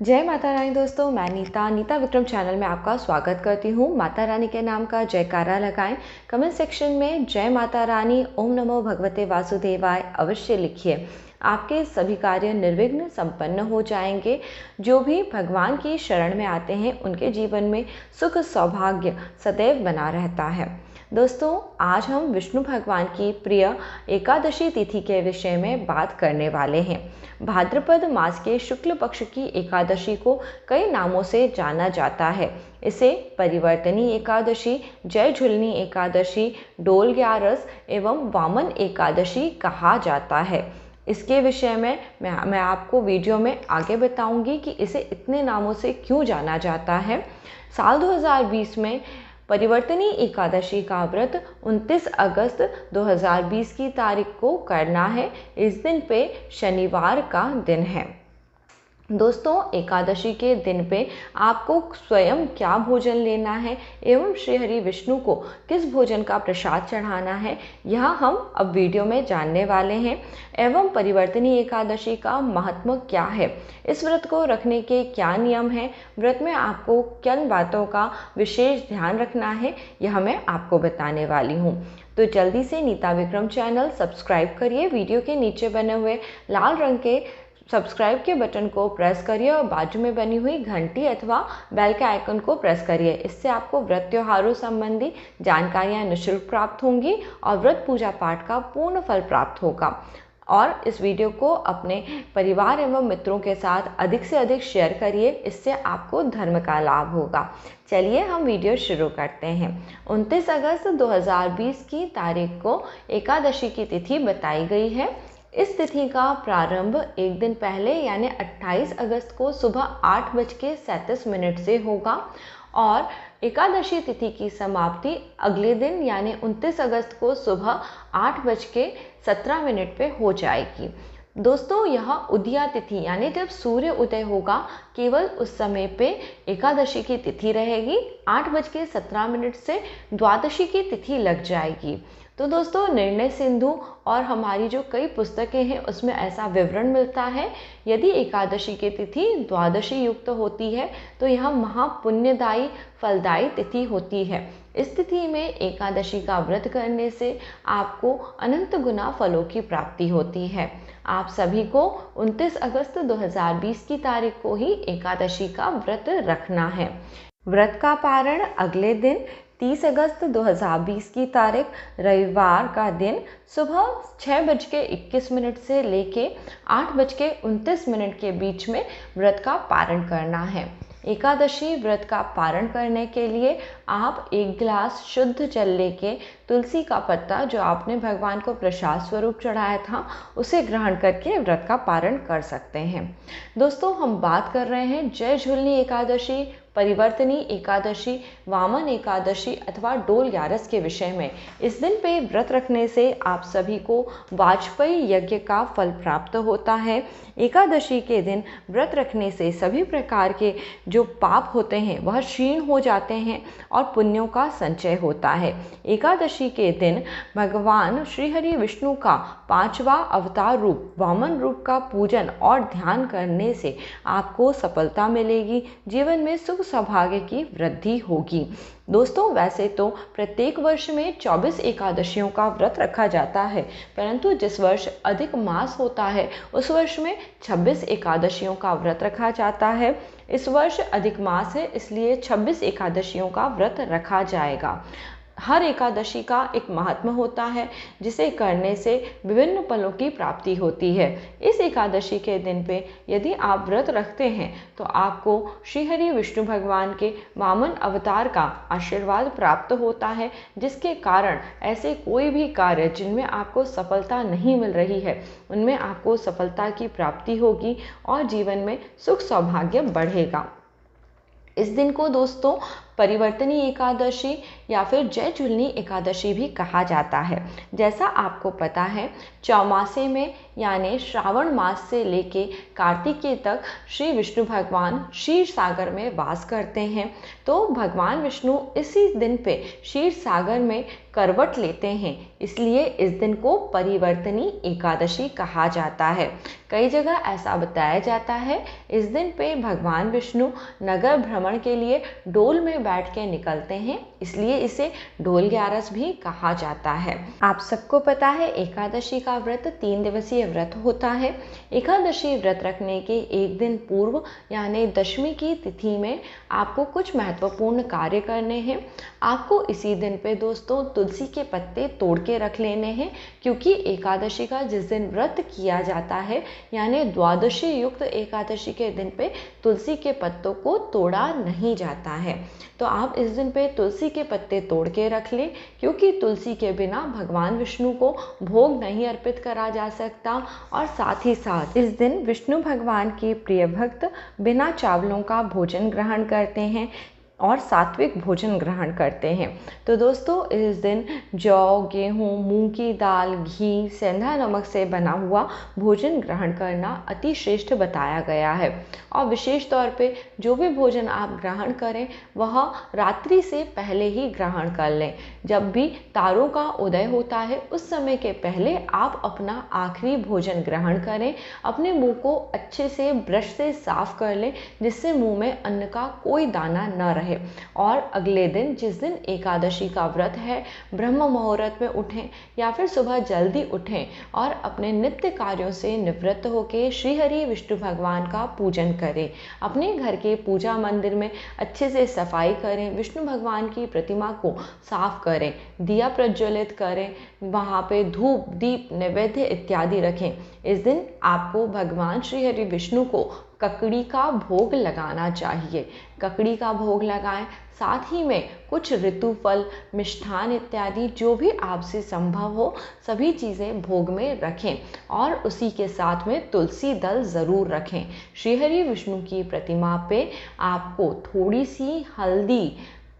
जय माता रानी दोस्तों, मैं नीता विक्रम चैनल में आपका स्वागत करती हूँ। माता रानी के नाम का जयकारा लगाएं। कमेंट सेक्शन में जय माता रानी, ओम नमो भगवते वासुदेवाय अवश्य लिखिए। आपके सभी कार्य निर्विघ्न संपन्न हो जाएंगे। जो भी भगवान की शरण में आते हैं उनके जीवन में सुख सौभाग्य सदैव बना रहता है। दोस्तों, आज हम विष्णु भगवान की प्रिय एकादशी तिथि के विषय में बात करने वाले हैं। भाद्रपद मास के शुक्ल पक्ष की एकादशी को कई नामों से जाना जाता है। इसे परिवर्तनी एकादशी, जय झुलनी एकादशी, डोल ग्यारस एवं वामन एकादशी कहा जाता है। इसके विषय में मैं आपको वीडियो में आगे बताऊंगी कि इसे इतने नामों से क्यों जाना जाता है। साल 2020 में परिवर्तनी एकादशी का व्रत 29 अगस्त 2020 की तारीख को करना है। इस दिन पे शनिवार का दिन है। दोस्तों, एकादशी के दिन पे आपको स्वयं क्या भोजन लेना है एवं श्री हरि विष्णु को किस भोजन का प्रसाद चढ़ाना है, यह हम अब वीडियो में जानने वाले हैं। एवं परिवर्तनी एकादशी का महत्व क्या है, इस व्रत को रखने के क्या नियम हैं, व्रत में आपको किन बातों का विशेष ध्यान रखना है, यह मैं आपको बताने वाली हूँ। तो जल्दी से नीता विक्रम चैनल सब्सक्राइब करिए। वीडियो के नीचे बने हुए लाल रंग के सब्सक्राइब के बटन को प्रेस करिए और बाजू में बनी हुई घंटी अथवा बेल के आइकन को प्रेस करिए। इससे आपको व्रत त्योहारों संबंधी जानकारियाँ निःशुल्क प्राप्त होंगी और व्रत पूजा पाठ का पूर्ण फल प्राप्त होगा। और इस वीडियो को अपने परिवार एवं मित्रों के साथ अधिक से अधिक शेयर करिए, इससे आपको धर्म का लाभ होगा। चलिए हम वीडियो शुरू करते हैं। 29 अगस्त 2020 की तारीख को एकादशी की तिथि बताई गई है। इस तिथि का प्रारंभ एक दिन पहले यानी 28 अगस्त को सुबह 8:37 से होगा और एकादशी तिथि की समाप्ति अगले दिन यानी 29 अगस्त को सुबह 8:17 पे हो जाएगी। दोस्तों, यह उदया तिथि यानी जब सूर्य उदय होगा केवल उस समय पे एकादशी की तिथि रहेगी। 8:17 से द्वादशी की तिथि लग जाएगी। तो दोस्तों, निर्णय सिंधु और हमारी जो कई पुस्तकें हैं उसमें ऐसा विवरण मिलता है। यदि एकादशी की तिथि द्वादशी युक्त होती है तो यह महापुण्यदायी फलदायी तिथि होती है। इस तिथि में एकादशी का व्रत करने से आपको अनंत गुना फलों की प्राप्ति होती है। आप सभी को 29 अगस्त 2020 की तारीख को ही एकादशी का व्रत रखना है। व्रत का पारण अगले दिन 30 अगस्त 2020 की तारीख रविवार का दिन सुबह 6:21 से लेके 8:29 के बीच में व्रत का पारण करना है। एकादशी व्रत का पारण करने के लिए आप 1 गिलास शुद्ध जल लेके तुलसी का पत्ता जो आपने भगवान को प्रसाद स्वरूप चढ़ाया था उसे ग्रहण करके व्रत का पारण कर सकते हैं। दोस्तों, हम बात कर रहे हैं जय झुलनी एकादशी, परिवर्तनी एकादशी, वामन एकादशी अथवा डोल ग्यारस के विषय में। इस दिन पे व्रत रखने से आप सभी को वाजपेयी यज्ञ का फल प्राप्त होता है। एकादशी के दिन व्रत रखने से सभी प्रकार के जो पाप होते हैं वह क्षीण हो जाते हैं और पुण्यों का संचय होता है। एकादशी के दिन भगवान श्री हरि विष्णु का 5वां अवतार रूप वामन रूप का पूजन और ध्यान करने से आपको सफलता मिलेगी, जीवन में सुख सौभाग्य की वृद्धि होगी। दोस्तों, वैसे तो प्रत्येक वर्ष में 24 एकादशियों का व्रत रखा जाता है, परंतु जिस वर्ष अधिक मास होता है उस वर्ष में 26 एकादशियों का व्रत रखा जाता है। इस वर्ष अधिक मास है, इसलिए 26 एकादशियों का व्रत रखा जाएगा। हर एकादशी का एक महत्व होता है जिसे करने से विभिन्न फलों की प्राप्ति होती है। इस एकादशी के दिन पे यदि आप व्रत रखते हैं तो आपको श्री हरि विष्णु भगवान के वामन अवतार का आशीर्वाद प्राप्त होता है, जिसके कारण ऐसे कोई भी कार्य जिनमें आपको सफलता नहीं मिल रही है उनमें आपको सफलता की प्राप्ति होगी और जीवन में सुख सौभाग्य बढ़ेगा। इस दिन को दोस्तों परिवर्तनी एकादशी या फिर जय झुलनी एकादशी भी कहा जाता है। जैसा आपको पता है, चौमासे में यानी श्रावण मास से लेके कार्तिकेय तक श्री विष्णु भगवान क्षीर सागर में वास करते हैं। तो भगवान विष्णु इसी दिन पे क्षीर सागर में करवट लेते हैं, इसलिए इस दिन को परिवर्तनी एकादशी कहा जाता है। कई जगह ऐसा बताया जाता है इस दिन पे भगवान विष्णु नगर भ्रमण के लिए डोल में बैठ के निकलते हैं, इसलिए इसे डोल ग्यारस भी कहा जाता है। आप सबको पता है एकादशी का व्रत 3 दिवसीय व्रत होता है। एकादशी व्रत रखने के एक दिन पूर्व यानी दशमी की तिथि में आपको कुछ महत्वपूर्ण कार्य करने हैं। आपको इसी दिन पे दोस्तों तुलसी के पत्ते तोड़ के रख लेने हैं, क्योंकि एकादशी का जिस दिन व्रत किया जाता है यानी द्वादशी युक्त एकादशी के दिन पे तुलसी के पत्तों को तोड़ा नहीं जाता है। तो आप इस दिन पे तुलसी के पत्ते तोड़ के रख लें, क्योंकि तुलसी के बिना भगवान विष्णु को भोग नहीं अर्पित करा जा सकता। और साथ ही साथ इस दिन विष्णु भगवान के प्रिय भक्त बिना चावलों का भोजन ग्रहण करते हैं और सात्विक भोजन ग्रहण करते हैं। तो दोस्तों इस दिन जौ, गेहूँ, मूंग की दाल, घी, सेंधा नमक से बना हुआ भोजन ग्रहण करना अति श्रेष्ठ बताया गया है। और विशेष तौर पे जो भी भोजन आप ग्रहण करें वह रात्रि से पहले ही ग्रहण कर लें। जब भी तारों का उदय होता है उस समय के पहले आप अपना आखिरी भोजन ग्रहण करें। अपने मुंह को अच्छे से ब्रश से साफ कर लें, जिससे मुंह में अन्न का कोई दाना न रहे। और अगले दिन जिस दिन एकादशी का व्रत है, ब्रह्म मुहूर्त में उठें या फिर सुबह जल्दी उठें और अपने नित्य कार्यों से निवृत्त होकर श्री हरि विष्णु भगवान का पूजन करें। अपने घर के पूजा मंदिर में अच्छे से सफाई करें, विष्णु भगवान की प्रतिमा को साफ करें, दिया प्रज्वलित करें, वहाँ पे धूप, दीप, नैवेद्य इत्यादि रखें। इस दिन आपको भगवान श्री हरि विष्णु को ककड़ी का भोग लगाना चाहिए। ककड़ी का भोग लगाएं, साथ ही में कुछ ऋतु फल, मिष्ठान इत्यादि जो भी आपसे संभव हो सभी चीज़ें भोग में रखें और उसी के साथ में तुलसी दल ज़रूर रखें। श्री हरि विष्णु की प्रतिमा पे आपको थोड़ी सी हल्दी,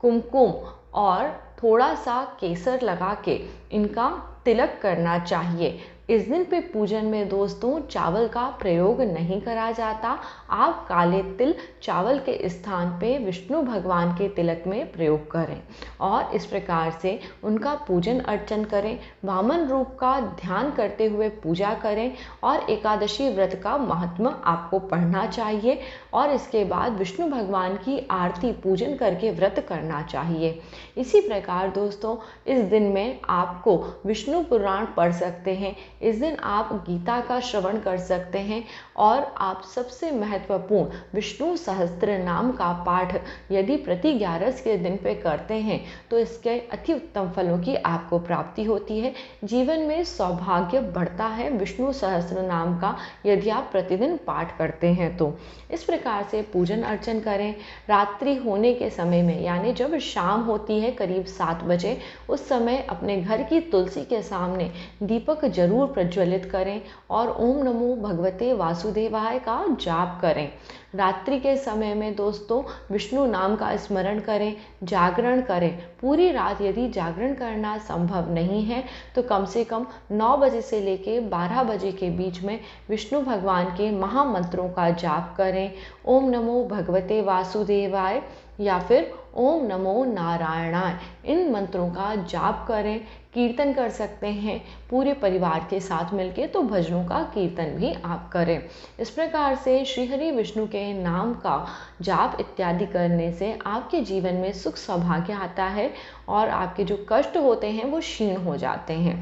कुमकुम और थोड़ा सा केसर लगा के इनका तिलक करना चाहिए। इस दिन पे पूजन में दोस्तों चावल का प्रयोग नहीं करा जाता। आप काले तिल चावल के स्थान पे विष्णु भगवान के तिलक में प्रयोग करें और इस प्रकार से उनका पूजन अर्चन करें। वामन रूप का ध्यान करते हुए पूजा करें और एकादशी व्रत का महात्म्य आपको पढ़ना चाहिए और इसके बाद विष्णु भगवान की आरती पूजन करके व्रत करना चाहिए। इसी प्रकार दोस्तों इस दिन में आपको विष्णु पुराण पढ़ सकते हैं। इस दिन आप गीता का श्रवण कर सकते हैं और आप सबसे महत्वपूर्ण विष्णु सहस्त्र नाम का पाठ यदि प्रति 11 के दिन पे करते हैं तो इसके अति उत्तम फलों की आपको प्राप्ति होती है। जीवन में सौभाग्य बढ़ता है विष्णु सहस्त्र नाम का यदि आप प्रतिदिन पाठ करते हैं तो। इस प्रकार से पूजन अर्चन करें। रात्रि होने के समय में यानी जब शाम होती है करीब 7 बजे, उस समय अपने घर की तुलसी के सामने दीपक जरूर प्रज्वलित करें और ओम नमो भगवते वासुदेवाय का जाप करें। रात्रि के समय में दोस्तों विष्णु नाम का स्मरण करें, जागरण करें। पूरी रात यदि जागरण करना संभव नहीं है तो कम से कम 9 बजे से लेके 12 बजे के बीच में विष्णु भगवान के महामंत्रों का जाप करें। ओम नमो भगवते वासुदेवाय या फिर ओम नमो नारायणाय, इन मंत्रों का जाप करें। कीर्तन कर सकते हैं पूरे परिवार के साथ मिलके, तो भजनों का कीर्तन भी आप करें। इस प्रकार से श्री हरि विष्णु के नाम का जाप इत्यादि करने से आपके जीवन में सुख सौभाग्य आता है और आपके जो कष्ट होते हैं वो क्षीण हो जाते हैं।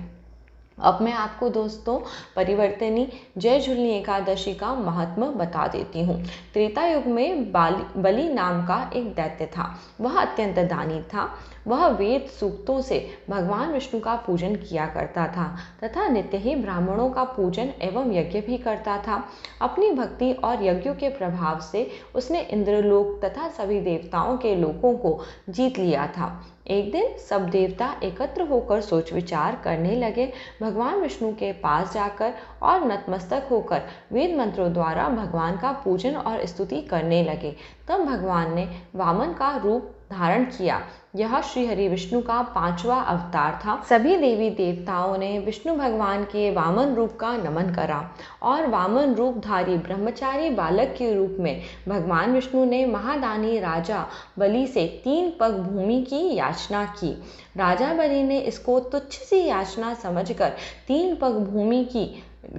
अब मैं आपको दोस्तों परिवर्तनी जय झूलनी एकादशी का महात्म्य बता देती हूँ। त्रेता युग में बलि नाम का एक दैत्य था। वह अत्यंत दानी था। वह वेद सूक्तों से भगवान विष्णु का पूजन किया करता था तथा नित्य ही ब्राह्मणों का पूजन एवं यज्ञ भी करता था। अपनी भक्ति और यज्ञों के प्रभाव से उसने इंद्रलोक तथा सभी देवताओं के लोकों को जीत लिया था। एक दिन सब देवता एकत्र होकर सोच विचार करने लगे। भगवान विष्णु के पास जाकर और नतमस्तक होकर वेद मंत्रों द्वारा भगवान का पूजन और स्तुति करने लगे। तब भगवान ने वामन का रूप धारण किया। यह श्री हरि विष्णु का 5वां अवतार था। सभी देवी देवताओं ने विष्णु भगवान के वामन रूप का नमन करा और वामन रूपधारी ब्रह्मचारी बालक के रूप में भगवान विष्णु ने महादानी राजा बलि से 3 पग भूमि की याचना की। राजा बलि ने इसको तुच्छ सी याचना समझकर 3 पग भूमि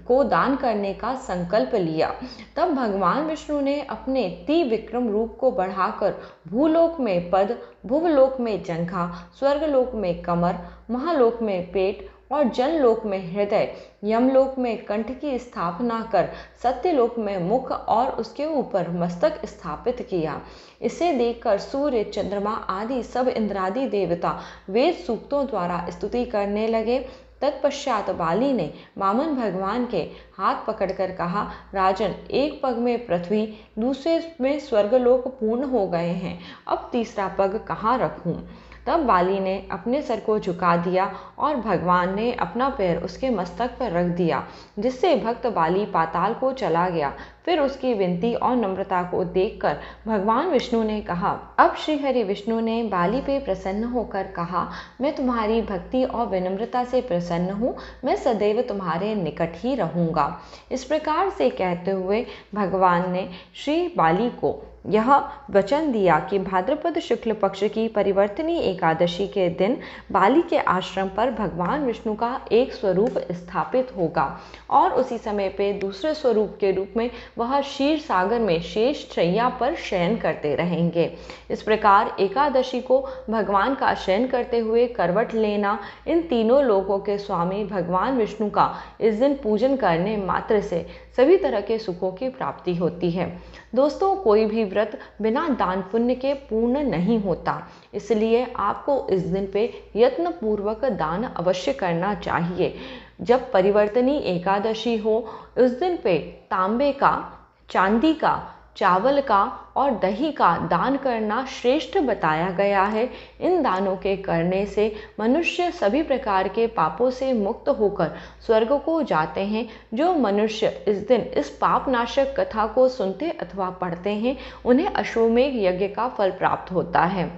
को दान करने का संकल्प लिया। तब भगवान विष्णु ने अपने त्रिविक्रम रूप को बढ़ाकर भूलोक में पद, भुवलोक में जंघा, स्वर्गलोक में कमर, महालोक में पेट और जनलोक में हृदय, यमलोक में कंठ की स्थापना कर सत्यलोक में मुख और उसके ऊपर मस्तक स्थापित किया। इसे देखकर सूर्य, चंद्रमा आदि सब इंद्रादि देवता वेद सूक्तों द्वारा स्तुति करने लगे। तत्पश्चात बाली ने वामन भगवान के हाथ पकड़कर कहा, राजन, एक पग में पृथ्वी, दूसरे में स्वर्गलोक पूर्ण हो गए हैं, अब तीसरा पग कहाँ रखूं? तब बाली ने अपने सर को झुका दिया और भगवान ने अपना पैर उसके मस्तक पर रख दिया, जिससे भक्त बाली पाताल को चला गया। फिर उसकी विनती और नम्रता को देखकर भगवान विष्णु ने कहा, अब श्री हरि विष्णु ने बाली पे प्रसन्न होकर कहा, मैं तुम्हारी भक्ति और विनम्रता से प्रसन्न हूँ, मैं सदैव तुम्हारे निकट ही रहूँगा। इस प्रकार से कहते हुए भगवान ने श्री बाली को यह वचन दिया कि भाद्रपद शुक्ल पक्ष की परिवर्तनी एकादशी के दिन बाली के आश्रम पर भगवान विष्णु का एक स्वरूप स्थापित होगा और उसी समय पे दूसरे स्वरूप के रूप में वह क्षीर सागर में शेष शैया पर शयन करते रहेंगे। इस प्रकार एकादशी को भगवान का शयन करते हुए करवट लेना, इन तीनों लोकों के स्वामी भगवान विष्णु का इस दिन पूजन करने मात्र से सभी तरह के सुखों की प्राप्ति होती है। दोस्तों, कोई भी व्रत बिना दान पुण्य के पूर्ण नहीं होता, इसलिए आपको इस दिन पे यत्न पूर्वक दान अवश्य करना चाहिए। जब परिवर्तनी एकादशी हो, उस दिन पे तांबे का, चांदी का, चावल का और दही का दान करना श्रेष्ठ बताया गया है। इन दानों के करने से मनुष्य सभी प्रकार के पापों से मुक्त होकर स्वर्ग को जाते हैं। जो मनुष्य इस दिन इस पाप नाशक कथा को सुनते अथवा पढ़ते हैं, उन्हें अश्वमेध यज्ञ का फल प्राप्त होता है।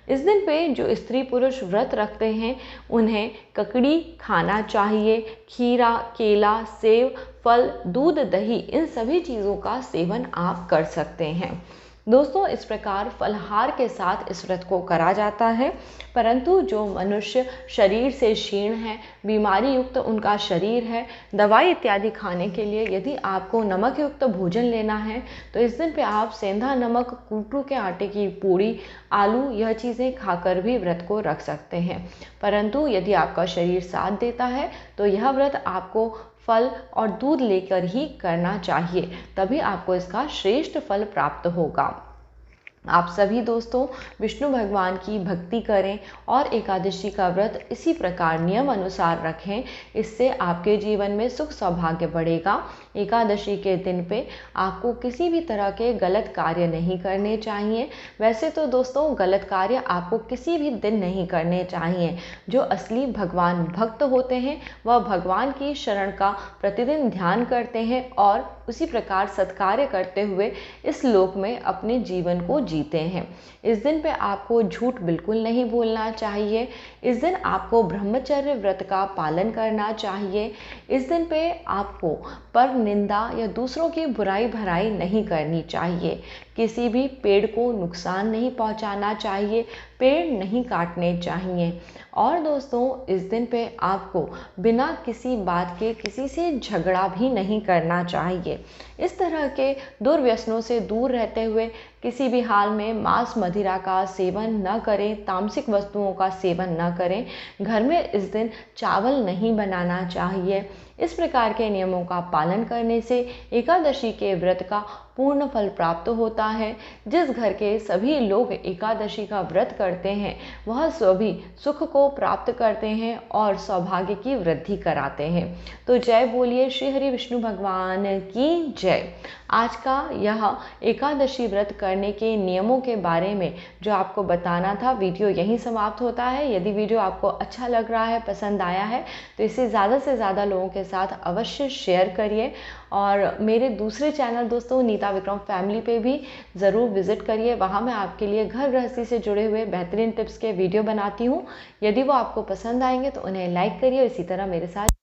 इस दिन पे जो स्त्री पुरुष व्रत रखते हैं, उन्हें ककड़ी खाना चाहिए। खीरा, केला, सेब, फल, दूध, दही, इन सभी चीज़ों का सेवन आप कर सकते हैं। दोस्तों, इस प्रकार फलहार के साथ इस व्रत को करा जाता है। परंतु जो मनुष्य शरीर से क्षीण है, बीमारी युक्त उनका शरीर है, दवाई इत्यादि खाने के लिए यदि आपको नमक युक्त भोजन लेना है, तो इस दिन पे आप सेंधा नमक, कूटू के आटे की पूड़ी, आलू, यह चीज़ें खाकर भी व्रत को रख सकते हैं। परंतु यदि आपका शरीर साथ देता है तो यह व्रत आपको फल और दूध लेकर ही करना चाहिए, तभी आपको इसका श्रेष्ठ फल प्राप्त होगा। आप सभी दोस्तों विष्णु भगवान की भक्ति करें और एकादशी का व्रत इसी प्रकार नियम अनुसार रखें। इससे आपके जीवन में सुख सौभाग्य बढ़ेगा। एकादशी के दिन पे आपको किसी भी तरह के गलत कार्य नहीं करने चाहिए। वैसे तो दोस्तों गलत कार्य आपको किसी भी दिन नहीं करने चाहिए। जो असली भगवान भक्त होते हैं वह भगवान की शरण का प्रतिदिन ध्यान करते हैं और उसी प्रकार सत्कार्य करते हुए इस लोक में अपने जीवन को जीते हैं। इस दिन पे आपको झूठ बिल्कुल नहीं बोलना चाहिए। इस दिन आपको ब्रह्मचर्य व्रत का पालन करना चाहिए। इस दिन पे आपको पर निंदा या दूसरों की बुराई भराई नहीं करनी चाहिए। किसी भी पेड़ को नुकसान नहीं पहुंचाना चाहिए, पेड़ नहीं काटने चाहिए। और दोस्तों इस दिन पे आपको बिना किसी बात के किसी से झगड़ा भी नहीं करना चाहिए। इस तरह के दुर्व्यसनों से दूर रहते हुए किसी भी हाल में मांस मदिरा का सेवन न करें, तामसिक वस्तुओं का सेवन न करें। घर में इस दिन चावल नहीं बनाना चाहिए। इस प्रकार के नियमों का पालन करने से एकादशी के व्रत का पूर्ण फल प्राप्त होता है। जिस घर के सभी लोग एकादशी का व्रत करते हैं वह सभी सुख को प्राप्त करते हैं और सौभाग्य की वृद्धि कराते हैं। तो जय बोलिए श्री हरि विष्णु भगवान की जय। आज का यह एकादशी व्रत करने के नियमों के बारे में जो आपको बताना था, वीडियो यहीं समाप्त होता है। यदि वीडियो आपको अच्छा लग रहा है, पसंद आया है, तो इसे ज़्यादा से ज़्यादा लोगों के साथ अवश्य शेयर करिए और मेरे दूसरे चैनल दोस्तों नीता विक्रम फैमिली पे भी ज़रूर विज़िट करिए। वहाँ मैं आपके लिए घर गृहस्थी से जुड़े हुए बेहतरीन टिप्स के वीडियो बनाती हूँ। यदि वो आपको पसंद आएंगे तो उन्हें लाइक करिए, इसी तरह मेरे साथ